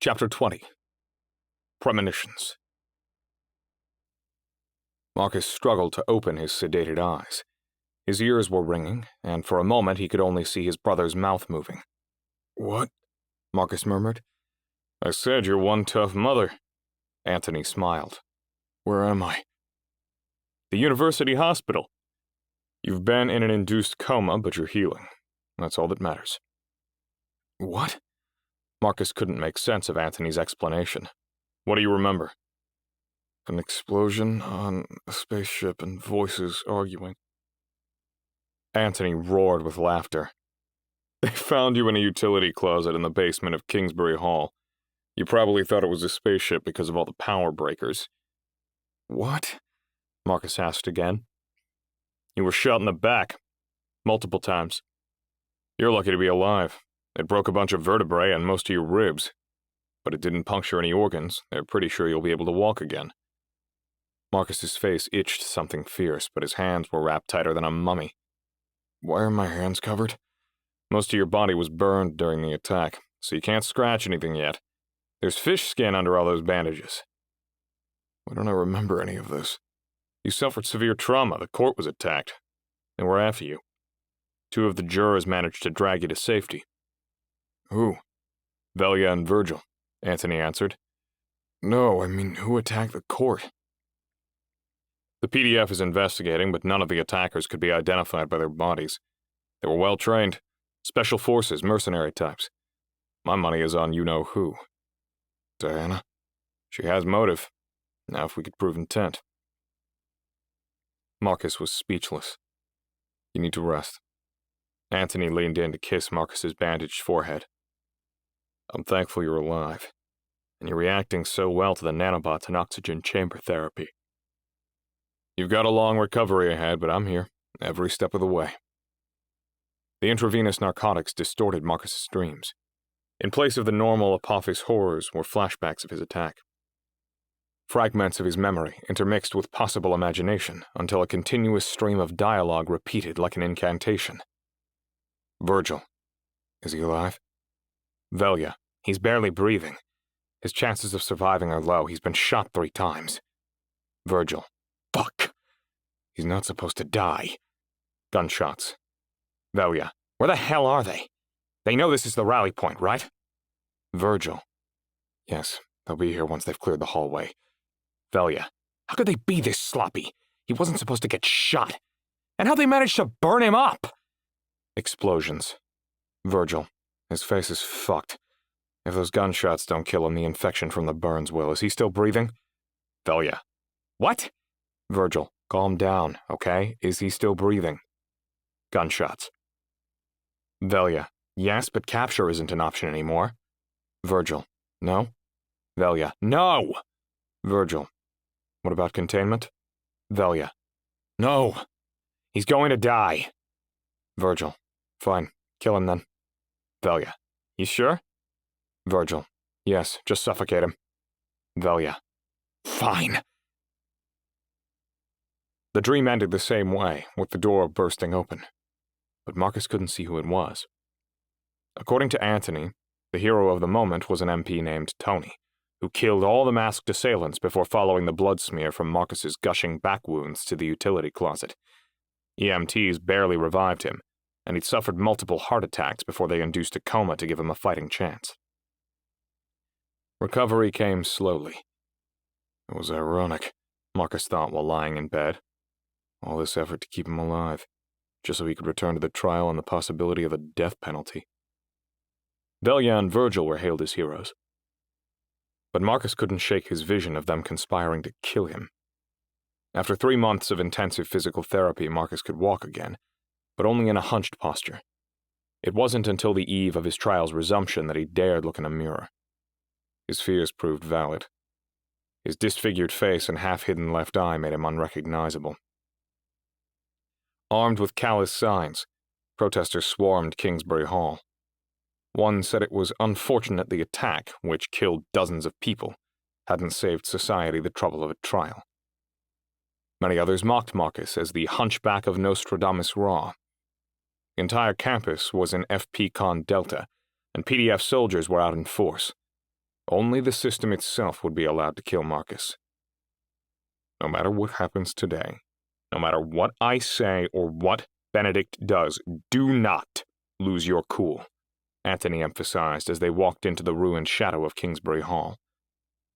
Chapter 20. Premonitions. Marcus struggled to open his sedated eyes. His ears were ringing, and for a moment he could only see his brother's mouth moving. "What?" Marcus murmured. "I said you're one tough mother." Anthony smiled. "Where am I?" "The university hospital. You've been in an induced coma, but you're healing. That's all that matters." "What?" Marcus couldn't make sense of Anthony's explanation. "What do you remember?" "An explosion on a spaceship and voices arguing." Anthony roared with laughter. "They found you in a utility closet in the basement of Kingsbury Hall. You probably thought it was a spaceship because of all the power breakers." "What?" Marcus asked again. "You were shot in the back. Multiple times. You're lucky to be alive. It broke a bunch of vertebrae and most of your ribs. But it didn't puncture any organs. They're pretty sure you'll be able to walk again." Marcus's face itched something fierce, but his hands were wrapped tighter than a mummy. "Why are my hands covered?" "Most of your body was burned during the attack, so you can't scratch anything yet. There's fish skin under all those bandages." "Why don't I remember any of this?" "You suffered severe trauma. The court was attacked. They were after you. 2 of the jurors managed to drag you to safety." "Who?" "Velia and Virgil," Anthony answered. "No, I mean, who attacked the court?" "The PDF is investigating, but none of the attackers could be identified by their bodies. They were well-trained. Special forces, mercenary types. My money is on you-know-who." "Diana?" "She has motive. Now if we could prove intent." Marcus was speechless. "You need to rest." Anthony leaned in to kiss Marcus's bandaged forehead. "I'm thankful you're alive, and you're reacting so well to the nanobots and oxygen chamber therapy. You've got a long recovery ahead, but I'm here, every step of the way." The intravenous narcotics distorted Marcus's dreams. In place of the normal Apophis horrors were flashbacks of his attack. Fragments of his memory intermixed with possible imagination until a continuous stream of dialogue repeated like an incantation. "Virgil. Is he alive?" "Velia. He's barely breathing. His chances of surviving are low. He's been shot 3 times. "Virgil. Fuck. He's not supposed to die." Gunshots. "Velia. Where the hell are they? They know this is the rally point, right?" "Virgil. Yes, they'll be here once they've cleared the hallway." "Velia. How could they be this sloppy? He wasn't supposed to get shot. And how'd they manage to burn him up?" Explosions. "Virgil. His face is fucked. If those gunshots don't kill him, the infection from the burns will. Is he still breathing?" "Velia. What?" "Virgil, calm down, okay? Is he still breathing?" Gunshots. "Velia. Yes, but capture isn't an option anymore." "Virgil. No?" "Velia. No!" "Virgil. What about containment?" "Velia. No! He's going to die." "Virgil. Fine. Kill him then." "Velia. You sure?" "Virgil. Yes, just suffocate him." "Velia. Fine." The dream ended the same way, with the door bursting open. But Marcus couldn't see who it was. According to Anthony, the hero of the moment was an MP named Tony, who killed all the masked assailants before following the blood smear from Marcus's gushing back wounds to the utility closet. EMTs barely revived him, and he'd suffered multiple heart attacks before they induced a coma to give him a fighting chance. Recovery came slowly. It was ironic, Marcus thought while lying in bed. All this effort to keep him alive, just so he could return to the trial on the possibility of the death penalty. Velia and Virgil were hailed as heroes. But Marcus couldn't shake his vision of them conspiring to kill him. After 3 months of intensive physical therapy, Marcus could walk again, but only in a hunched posture. It wasn't until the eve of his trial's resumption that he dared look in a mirror. His fears proved valid. His disfigured face and half-hidden left eye made him unrecognizable. Armed with callous signs, protesters swarmed Kingsbury Hall. One said it was unfortunate the attack, which killed dozens of people, hadn't saved society the trouble of a trial. Many others mocked Marcus as the hunchback of Nostradamus Raw. The entire campus was in FP Con Delta, and PDF soldiers were out in force. Only the system itself would be allowed to kill Marcus. No matter what happens today, no matter what I say or what Benedict does, do not lose your cool, Anthony emphasized as they walked into the ruined shadow of Kingsbury Hall.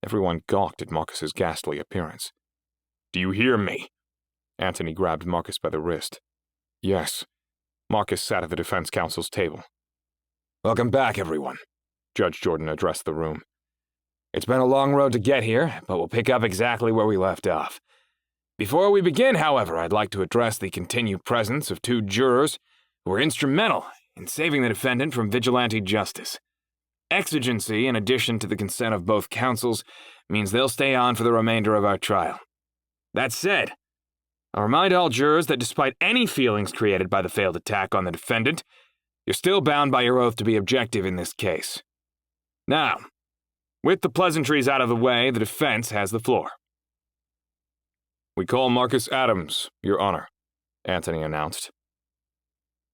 Everyone gawked at Marcus's ghastly appearance. Do you hear me? Anthony grabbed Marcus by the wrist. Yes. Marcus sat at the defense counsel's table. Welcome back, everyone, Judge Jordan addressed the room. It's been a long road to get here, but we'll pick up exactly where we left off. Before we begin, however, I'd like to address the continued presence of 2 jurors who were instrumental in saving the defendant from vigilante justice. Exigency, in addition to the consent of both counsels, means they'll stay on for the remainder of our trial. That said, I'll remind all jurors that despite any feelings created by the failed attack on the defendant, you're still bound by your oath to be objective in this case. Now, with the pleasantries out of the way, the defense has the floor. We call Marcus Adams, Your Honor, Anthony announced.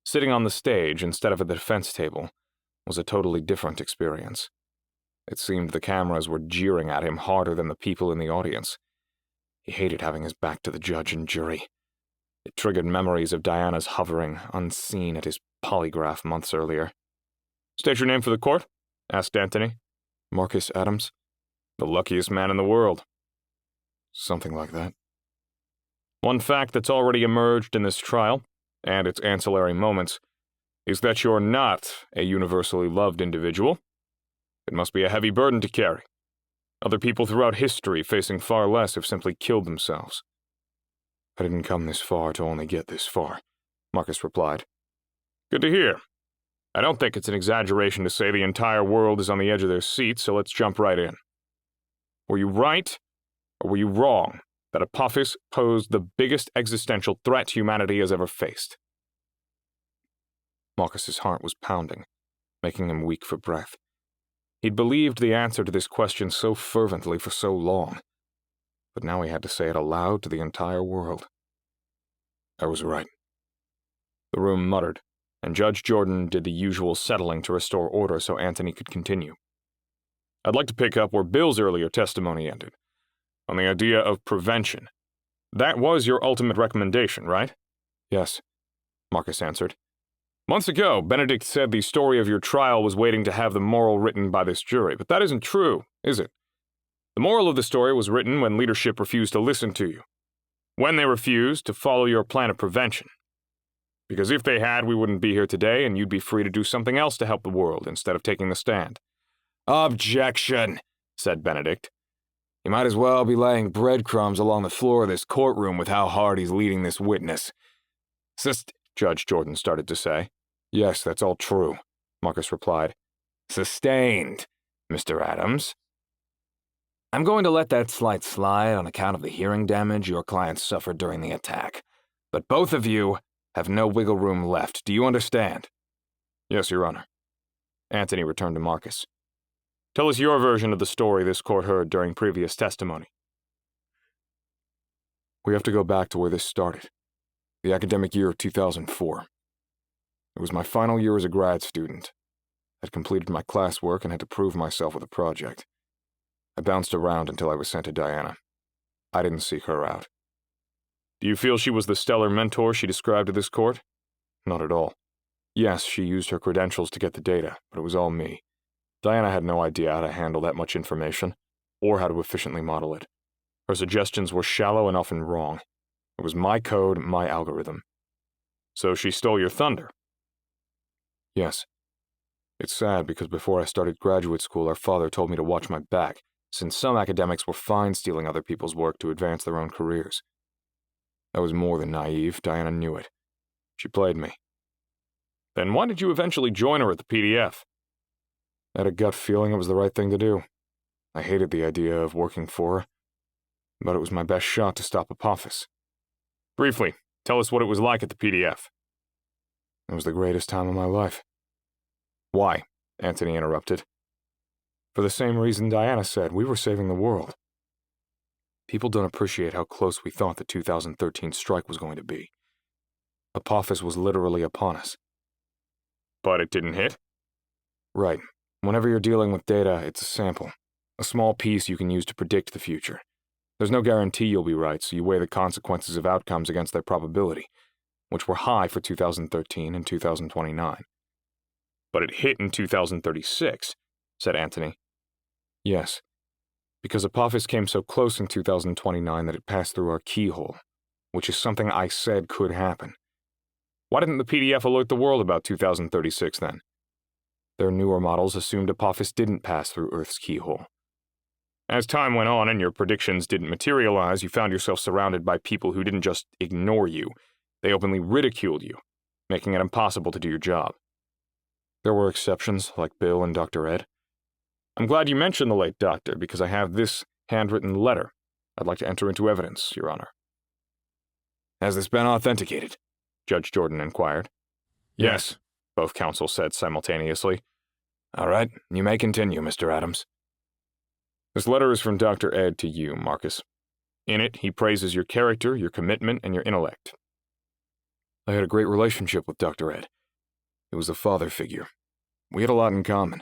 Sitting on the stage instead of at the defense table was a totally different experience. It seemed the cameras were jeering at him harder than the people in the audience. He hated having his back to the judge and jury. It triggered memories of Diana's hovering, unseen, at his polygraph months earlier. State your name for the court, asked Anthony. Marcus Adams. The luckiest man in the world. Something like that. One fact that's already emerged in this trial, and its ancillary moments, is that you're not a universally loved individual. It must be a heavy burden to carry. Other people throughout history facing far less have simply killed themselves. I didn't come this far to only get this far, Marcus replied. Good to hear. I don't think it's an exaggeration to say the entire world is on the edge of their seats, so let's jump right in. Were you right, or were you wrong, that Apophis posed the biggest existential threat humanity has ever faced? Marcus's heart was pounding, making him weak for breath. He'd believed the answer to this question so fervently for so long, but now he had to say it aloud to the entire world. I was right. The room muttered, and Judge Jordan did the usual settling to restore order so Anthony could continue. I'd like to pick up where Bill's earlier testimony ended, on the idea of prevention. That was your ultimate recommendation, right? Yes, Marcus answered. Months ago, Benedict said the story of your trial was waiting to have the moral written by this jury, but that isn't true, is it? The moral of the story was written when leadership refused to listen to you, when they refused to follow your plan of prevention. Because if they had, we wouldn't be here today, and you'd be free to do something else to help the world instead of taking the stand. Objection, said Benedict. He might as well be laying breadcrumbs along the floor of this courtroom with how hard he's leading this witness. Judge Jordan started to say. Yes, that's all true, Marcus replied. Sustained, Mr. Adams. I'm going to let that slight slide on account of the hearing damage your client suffered during the attack. But both of you have no wiggle room left. Do you understand? Yes, Your Honor. Anthony returned to Marcus. Tell us your version of the story this court heard during previous testimony. We have to go back to where this started, the academic year of 2004. It was my final year as a grad student. I'd completed my classwork and had to prove myself with a project. I bounced around until I was sent to Diana. I didn't seek her out. Do you feel she was the stellar mentor she described to this court? Not at all. Yes, she used her credentials to get the data, but it was all me. Diana had no idea how to handle that much information, or how to efficiently model it. Her suggestions were shallow and often wrong. It was my code, my algorithm. So she stole your thunder? Yes. It's sad because before I started graduate school, our father told me to watch my back, since some academics were fine stealing other people's work to advance their own careers. I was more than naive. Diana knew it. She played me. Then why did you eventually join her at the PDF? I had a gut feeling it was the right thing to do. I hated the idea of working for her, but it was my best shot to stop Apophis. Briefly, tell us what it was like at the PDF. It was the greatest time of my life. Why? Anthony interrupted. For the same reason Diana said, we were saving the world. People don't appreciate how close we thought the 2013 strike was going to be. Apophis was literally upon us. But it didn't hit? Right. Whenever you're dealing with data, it's a sample. A small piece you can use to predict the future. There's no guarantee you'll be right, so you weigh the consequences of outcomes against their probability, which were high for 2013 and 2029. But it hit in 2036, said Anthony. Yes, because Apophis came so close in 2029 that it passed through our keyhole, which is something I said could happen. Why didn't the PDF alert the world about 2036 then? Their newer models assumed Apophis didn't pass through Earth's keyhole. As time went on and your predictions didn't materialize, you found yourself surrounded by people who didn't just ignore you, they openly ridiculed you, making it impossible to do your job. There were exceptions, like Bill and Dr. Ed. I'm glad you mentioned the late doctor, because I have this handwritten letter I'd like to enter into evidence, Your Honor. Has this been authenticated? Judge Jordan inquired. Yes, both counsel said simultaneously. All right, you may continue, Mr. Adams. This letter is from Dr. Ed to you, Marcus. In it, he praises your character, your commitment, and your intellect. I had a great relationship with Dr. Ed. He was a father figure. We had a lot in common.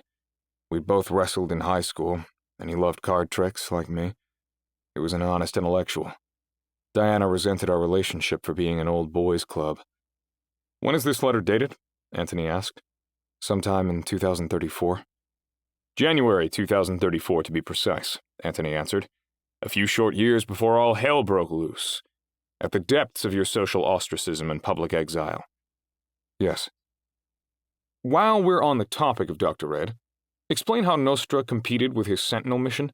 We'd both wrestled in high school, and he loved card tricks like me. He was an honest intellectual. Diana resented our relationship for being an old boys' club. When is this letter dated? Anthony asked. Sometime in 2034. January 2034, to be precise, Anthony answered. A few short years before all hell broke loose. At the depths of your social ostracism and public exile. Yes. While we're on the topic of Dr. Ed, explain how Nostra competed with his Sentinel mission.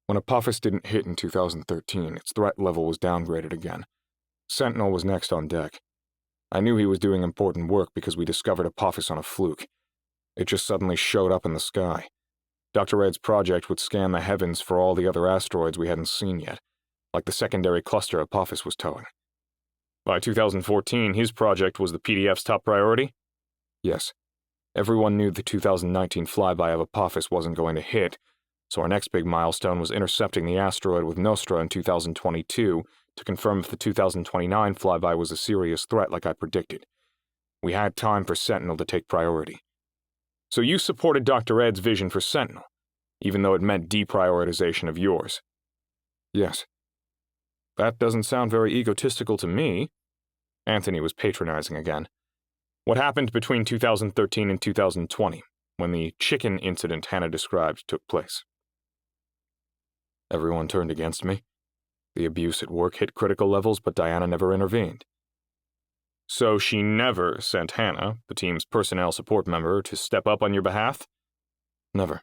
When Apophis didn't hit in 2013, its threat level was downgraded again. Sentinel was next on deck. I knew he was doing important work because we discovered Apophis on a fluke. It just suddenly showed up in the sky. Dr. Ed's project would scan the heavens for all the other asteroids we hadn't seen yet, like the secondary cluster Apophis was towing. By 2014, his project was the PDF's top priority? Yes. Everyone knew the 2019 flyby of Apophis wasn't going to hit, so our next big milestone was intercepting the asteroid with Nostra in 2022 to confirm if the 2029 flyby was a serious threat like I predicted. We had time for Sentinel to take priority. So you supported Dr. Ed's vision for Sentinel, even though it meant deprioritization of yours. Yes. That doesn't sound very egotistical to me. Anthony was patronizing again. What happened between 2013 and 2020, when the chicken incident Hannah described took place? Everyone turned against me. The abuse at work hit critical levels, but Diana never intervened. So she never sent Hannah, the team's personnel support member, to step up on your behalf? Never.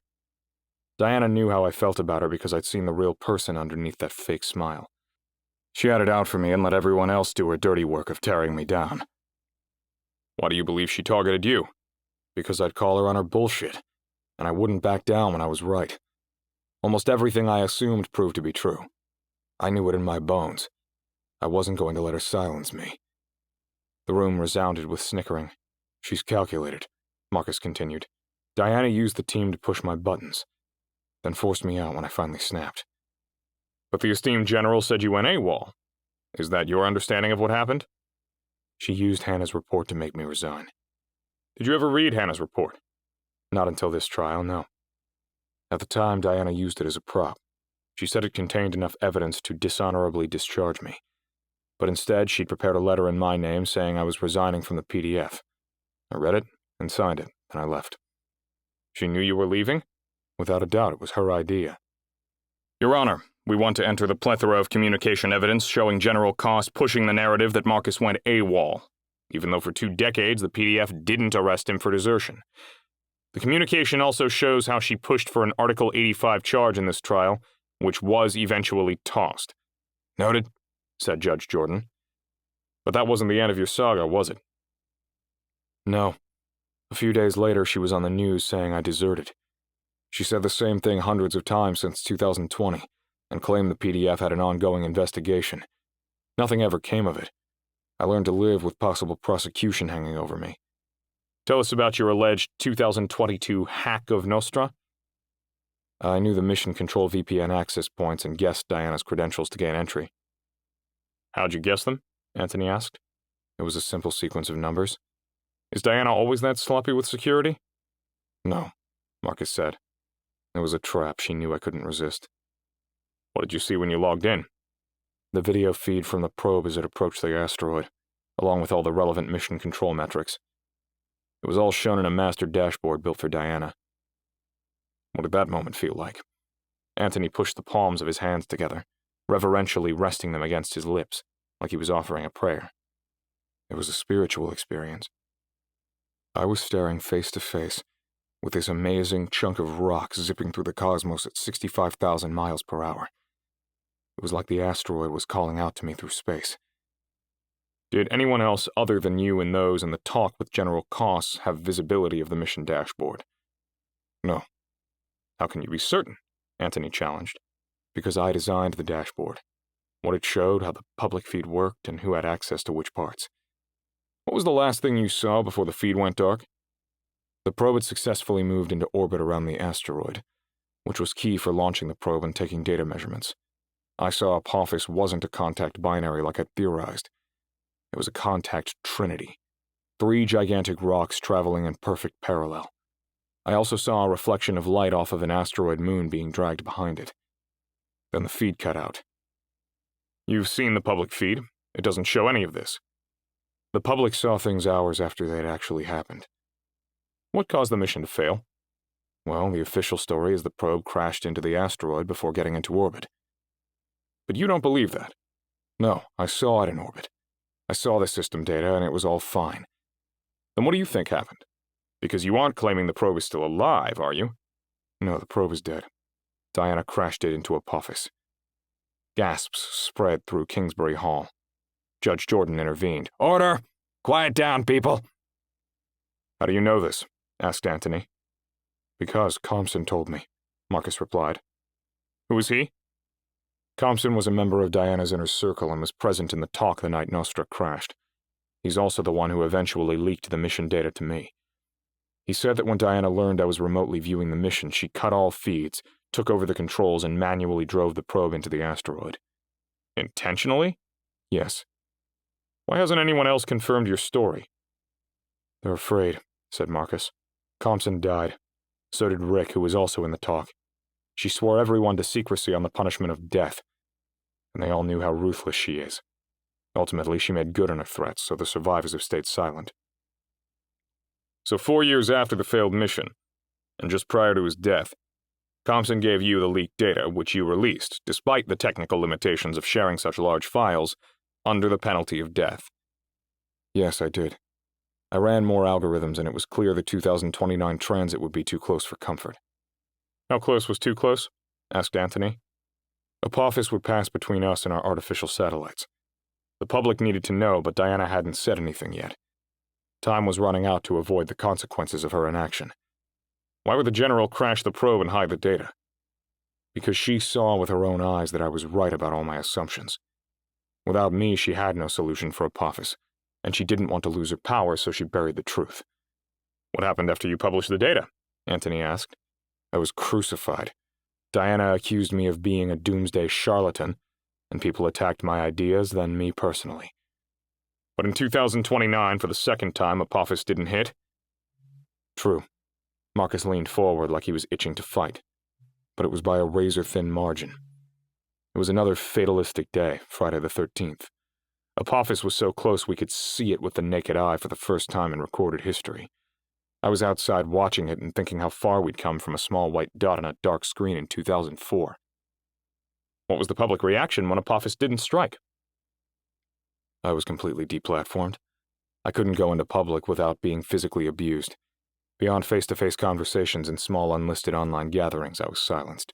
Diana knew how I felt about her because I'd seen the real person underneath that fake smile. She had it out for me and let everyone else do her dirty work of tearing me down. Why do you believe she targeted you? Because I'd call her on her bullshit, and I wouldn't back down when I was right. Almost everything I assumed proved to be true. I knew it in my bones. I wasn't going to let her silence me. The room resounded with snickering. She's calculated, Marcus continued. Diana used the team to push my buttons, then forced me out when I finally snapped. But the esteemed general said you went AWOL. Is that your understanding of what happened? She used Hannah's report to make me resign. Did you ever read Hannah's report? Not until this trial, no. At the time, Diana used it as a prop. She said it contained enough evidence to dishonorably discharge me. But instead, she'd prepared a letter in my name saying I was resigning from the PDF. I read it and signed it, and I left. She knew you were leaving? Without a doubt, it was her idea. Your Honor, we want to enter the plethora of communication evidence showing General Cost pushing the narrative that Marcus went AWOL, even though for 2 decades the PDF didn't arrest him for desertion. The communication also shows how she pushed for an Article 85 charge in this trial, which was eventually tossed. Noted, said Judge Jordan. But that wasn't the end of your saga, was it? No. A few days later, she was on the news saying I deserted. She said the same thing hundreds of times since 2020, and claimed the PDF had an ongoing investigation. Nothing ever came of it. I learned to live with possible prosecution hanging over me. Tell us about your alleged 2022 hack of Nostra. I knew the mission control VPN access points and guessed Diana's credentials to gain entry. How'd you guess them? Anthony asked. It was a simple sequence of numbers. Is Diana always that sloppy with security? No, Marcus said. It was a trap she knew I couldn't resist. What did you see when you logged in? The video feed from the probe as it approached the asteroid, along with all the relevant mission control metrics. It was all shown in a master dashboard built for Diana. What did that moment feel like? Anthony pushed the palms of his hands together, reverentially resting them against his lips, like he was offering a prayer. It was a spiritual experience. I was staring face to face with this amazing chunk of rock zipping through the cosmos at 65,000 miles per hour. It was like the asteroid was calling out to me through space. Did anyone else other than you and those in the talk with General Koss have visibility of the mission dashboard? No. How can you be certain? Anthony challenged. Because I designed the dashboard. What it showed, how the public feed worked, and who had access to which parts. What was the last thing you saw before the feed went dark? The probe had successfully moved into orbit around the asteroid, which was key for launching the probe and taking data measurements. I saw Apophis wasn't a contact binary like I'd theorized. It was a contact trinity. 3 gigantic rocks traveling in perfect parallel. I also saw a reflection of light off of an asteroid moon being dragged behind it. Then the feed cut out. You've seen the public feed. It doesn't show any of this. The public saw things hours after they had actually happened. What caused the mission to fail? Well, the official story is the probe crashed into the asteroid before getting into orbit. But you don't believe that. No, I saw it in orbit. I saw the system data and it was all fine. Then what do you think happened? Because you aren't claiming the probe is still alive, are you? No, the probe is dead. Diana crashed it into Apophis. Gasps spread through Kingsbury Hall. Judge Jordan intervened. Order! Quiet down, people! How do you know this? Asked Anthony. Because Compson told me, Marcus replied. Who was he? Compson was a member of Diana's inner circle and was present in the talk the night Nostra crashed. He's also the one who eventually leaked the mission data to me. He said that when Diana learned I was remotely viewing the mission, she cut all feeds, took over the controls, and manually drove the probe into the asteroid. Intentionally? Yes. Why hasn't anyone else confirmed your story? They're afraid, said Marcus. Compson died. So did Rick, who was also in the talk. She swore everyone to secrecy on the punishment of death, and they all knew how ruthless she is. Ultimately, she made good on her threats, so the survivors have stayed silent. So 4 years after the failed mission, and just prior to his death, Compson gave you the leaked data, which you released, despite the technical limitations of sharing such large files, under the penalty of death. Yes, I did. I ran more algorithms, and it was clear the 2029 transit would be too close for comfort. How close was too close? Asked Anthony. Apophis would pass between us and our artificial satellites. The public needed to know, but Diana hadn't said anything yet. Time was running out to avoid the consequences of her inaction. Why would the General crash the probe and hide the data? Because she saw with her own eyes that I was right about all my assumptions. Without me, she had no solution for Apophis, and she didn't want to lose her power, so she buried the truth. What happened after you published the data? Anthony asked. I was crucified. Diana accused me of being a doomsday charlatan, and people attacked my ideas, then me personally. But in 2029, for the second time, Apophis didn't hit? True. Marcus leaned forward like he was itching to fight, but it was by a razor-thin margin. It was another fatalistic day, Friday the 13th. Apophis was so close we could see it with the naked eye for the first time in recorded history. I was outside watching it and thinking how far we'd come from a small white dot on a dark screen in 2004. What was the public reaction when Apophis didn't strike? I was completely deplatformed. I couldn't go into public without being physically abused. Beyond face-to-face conversations and small unlisted online gatherings, I was silenced.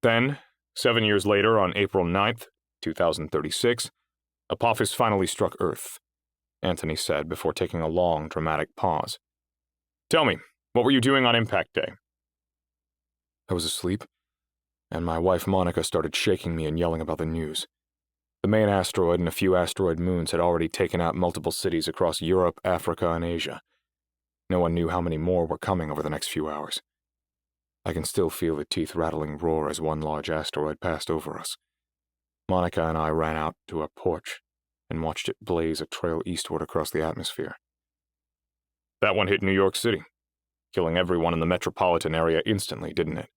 Then, 7 years later, on April 9th, 2036, Apophis finally struck Earth, Anthony said before taking a long, dramatic pause. Tell me, what were you doing on Impact Day? I was asleep, and my wife Monica started shaking me and yelling about the news. The main asteroid and a few asteroid moons had already taken out multiple cities across Europe, Africa, and Asia. No one knew how many more were coming over the next few hours. I can still feel the teeth-rattling roar as one large asteroid passed over us. Monica and I ran out to our porch and watched it blaze a trail eastward across the atmosphere. That one hit New York City. killing everyone in the metropolitan area instantly, didn't it?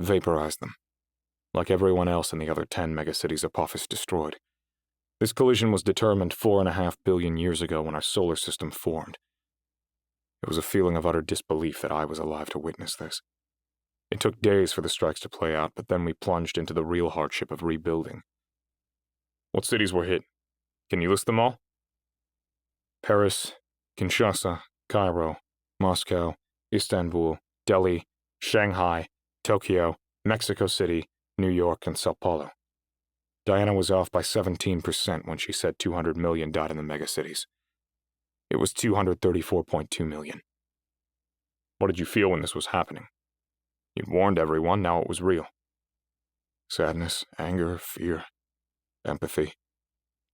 Vaporized them, like everyone else in the other 10 megacities Apophis destroyed. This collision was determined 4.5 billion years ago when our solar system formed. It was a feeling of utter disbelief that I was alive to witness this. It took days for the strikes to play out, but then we plunged into the real hardship of rebuilding. What cities were hit? Can you list them all? Paris, Kinshasa, Cairo, Moscow, Istanbul, Delhi, Shanghai, Tokyo, Mexico City, New York, and Sao Paulo. Diana was off by 17% when she said 200 million died in the megacities. It was 234.2 million. What did you feel when this was happening? You'd warned everyone, now it was real. Sadness, anger, fear, empathy.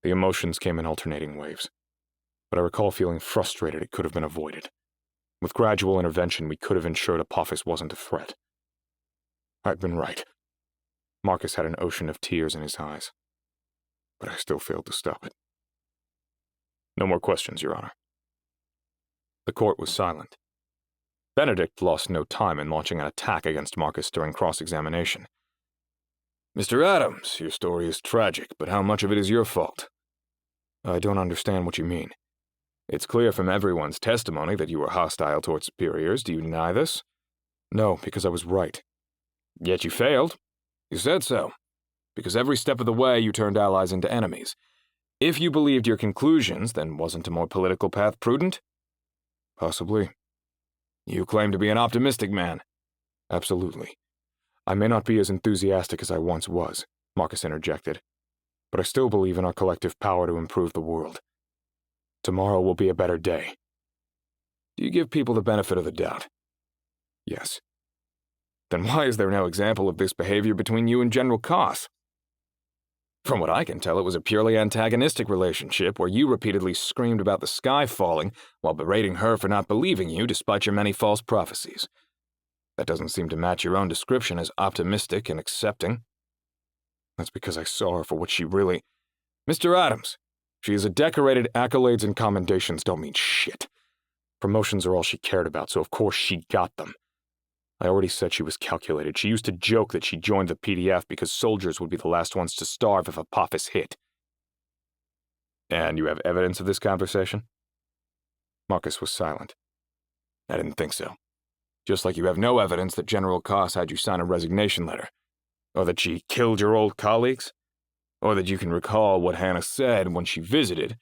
The emotions came in alternating waves. But I recall feeling frustrated it could have been avoided. With gradual intervention, we could have ensured Apophis wasn't a threat. I'd been right. Marcus had an ocean of tears in his eyes. But I still failed to stop it. No more questions, Your Honor. The court was silent. Benedict lost no time in launching an attack against Marcus during cross-examination. Mr. Adams, your story is tragic, but how much of it is your fault? I don't understand what you mean. It's clear from everyone's testimony that you were hostile toward superiors. Do you deny this? No, because I was right. Yet you failed. You said so. Because every step of the way you turned allies into enemies. If you believed your conclusions, then wasn't a more political path prudent? Possibly. You claim to be an optimistic man. Absolutely. I may not be as enthusiastic as I once was, Marcus interjected, but I still believe in our collective power to improve the world. Tomorrow will be a better day. Do you give people the benefit of the doubt? Yes. Then why is there no example of this behavior between you and General Koss? From what I can tell, it was a purely antagonistic relationship where you repeatedly screamed about the sky falling while berating her for not believing you despite your many false prophecies. That doesn't seem to match your own description as optimistic and accepting. That's because I saw her for what she really... Mr. Adams, she is a decorated. Accolades and commendations don't mean shit. Promotions are all she cared about, so of course she got them. I already said she was calculated. She used to joke that she joined the PDF because soldiers would be the last ones to starve if Apophis hit. And you have evidence of this conversation? Marcus was silent. I didn't think so. Just like you have no evidence that General Koss had you sign a resignation letter, or that she killed your old colleagues, or that you can recall what Hannah said when she visited,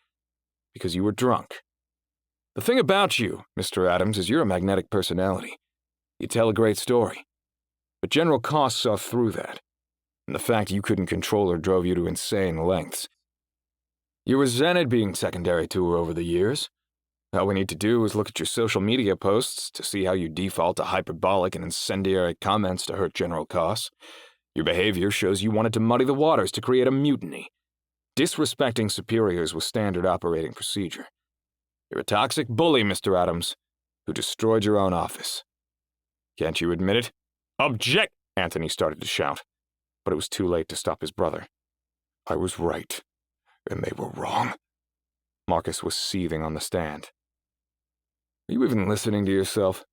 because you were drunk. The thing about you, Mr. Adams, is you're a magnetic personality. You tell a great story. But General Koss saw through that, and the fact you couldn't control her drove you to insane lengths. You resented being secondary to her over the years. All we need to do is look at your social media posts to see how you default to hyperbolic and incendiary comments to hurt General Koss. Your behavior shows you wanted to muddy the waters to create a mutiny. Disrespecting superiors was standard operating procedure. You're a toxic bully, Mr. Adams, who destroyed your own office. Can't you admit it? Object! Anthony started to shout, but it was too late to stop his brother. I was right, and they were wrong. Marcus was seething on the stand. Are you even listening to yourself?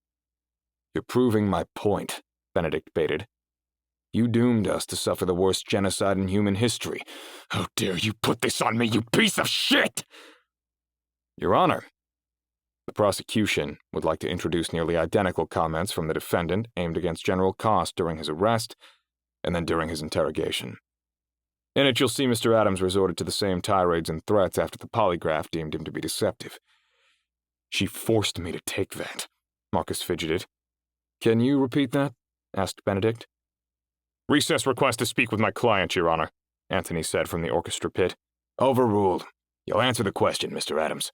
You're proving my point, Benedict baited. You doomed us to suffer the worst genocide in human history. How dare you put this on me, you piece of shit! Your Honor, the prosecution would like to introduce nearly identical comments from the defendant aimed against General Koss during his arrest and then during his interrogation. In it, you'll see Mr. Adams resorted to the same tirades and threats after the polygraph deemed him to be deceptive. She forced me to take that, Marcus fidgeted. Can you repeat that? Asked Benedict. Recess request to speak with my client, Your Honor, Anthony said from the orchestra pit. Overruled. You'll answer the question, Mr. Adams,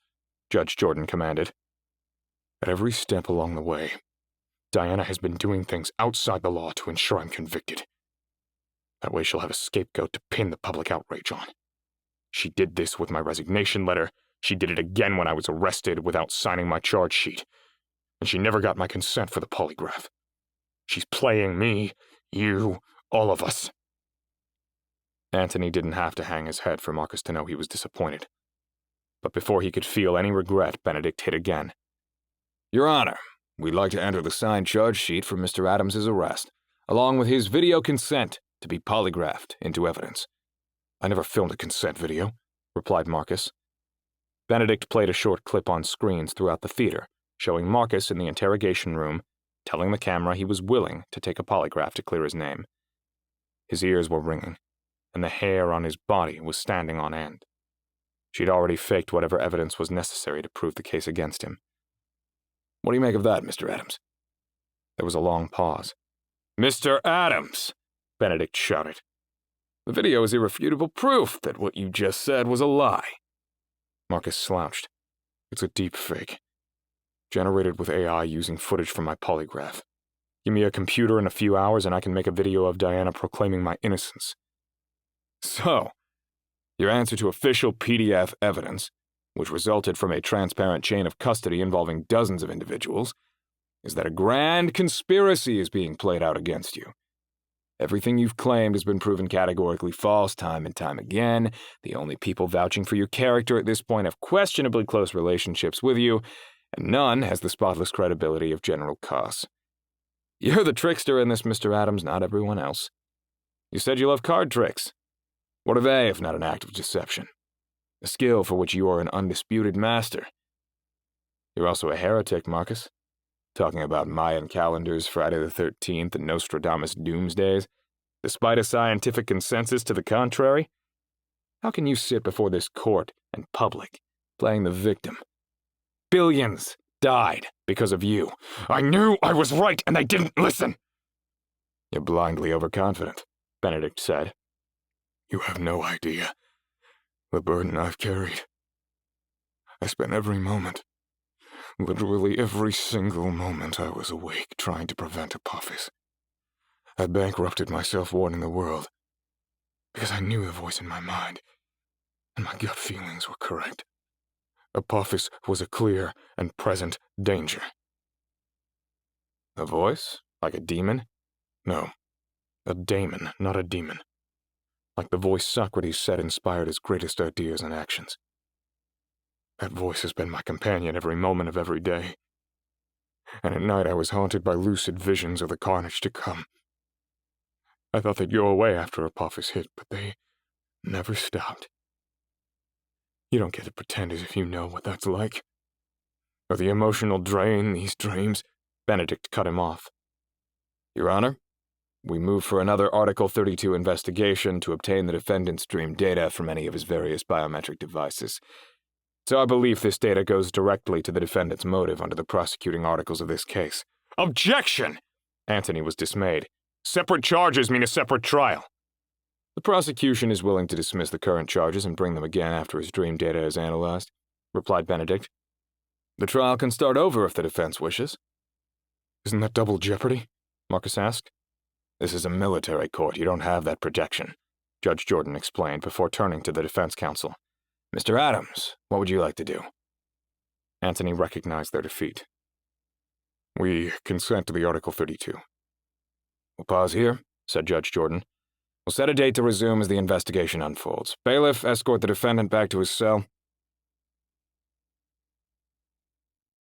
Judge Jordan commanded. At every step along the way, Diana has been doing things outside the law to ensure I'm convicted. That way she'll have a scapegoat to pin the public outrage on. She did this with my resignation letter. She did it again when I was arrested without signing my charge sheet. And she never got my consent for the polygraph. She's playing me, you, all of us. Anthony didn't have to hang his head for Marcus to know he was disappointed. But before he could feel any regret, Benedict hit again. Your Honor, we'd like to enter the signed charge sheet for Mr. Adams' arrest, along with his video consent to be polygraphed into evidence. I never filmed a consent video, replied Marcus. Benedict played a short clip on screens throughout the theater, showing Marcus in the interrogation room, telling the camera he was willing to take a polygraph to clear his name. His ears were ringing, and the hair on his body was standing on end. She'd already faked whatever evidence was necessary to prove the case against him. What do you make of that, Mr. Adams? There was a long pause. Mr. Adams! Benedict shouted. The video is irrefutable proof that what you just said was a lie. Marcus slouched. It's a deep fake. Generated with AI using footage from my polygraph. Give me a computer in a few hours and I can make a video of Diana proclaiming my innocence. So, your answer to official PDF evidence, which resulted from a transparent chain of custody involving dozens of individuals, is that a grand conspiracy is being played out against you. Everything you've claimed has been proven categorically false time and time again. The only people vouching for your character at this point have questionably close relationships with you, and none has the spotless credibility of General Koss. You're the trickster in this, Mr. Adams, not everyone else. You said you love card tricks. What are they if not an act of deception? A skill for which you are an undisputed master. You're also a heretic, Marcus. Talking about Mayan calendars, Friday the 13th, and Nostradamus doomsdays, despite a scientific consensus to the contrary? How can you sit before this court and public, playing the victim? Billions died because of you. I knew I was right and they didn't listen. You're blindly overconfident, Benedict said. You have no idea the burden I've carried. I spent every moment, literally every single moment I was awake trying to prevent Apophis. I bankrupted myself warning the world because I knew the voice in my mind and my gut feelings were correct. Apophis was a clear and present danger. A voice? Like a demon? No, a daemon, not a demon. Like the voice Socrates said inspired his greatest ideas and actions. That voice has been my companion every moment of every day. And at night I was haunted by lucid visions of the carnage to come. I thought they'd go away after Apophis hit, but they never stopped. You don't get to pretend as if you know what that's like. Or the emotional drain these dreams. Benedict cut him off. Your Honor, we move for another Article 32 investigation to obtain the defendant's dream data from any of his various biometric devices. It's our belief this data goes directly to the defendant's motive under the prosecuting articles of this case. Objection! Anthony was dismayed. Separate charges mean a separate trial. The prosecution is willing to dismiss the current charges and bring them again after his dream data is analyzed, replied Benedict. The trial can start over if the defense wishes. Isn't that double jeopardy? Marcus asked. This is a military court. You don't have that protection, Judge Jordan explained before turning to the defense counsel. Mr. Adams, what would you like to do? Anthony recognized their defeat. We consent to the Article 32. We'll pause here, said Judge Jordan. We'll set a date to resume as the investigation unfolds. Bailiff, escort the defendant back to his cell.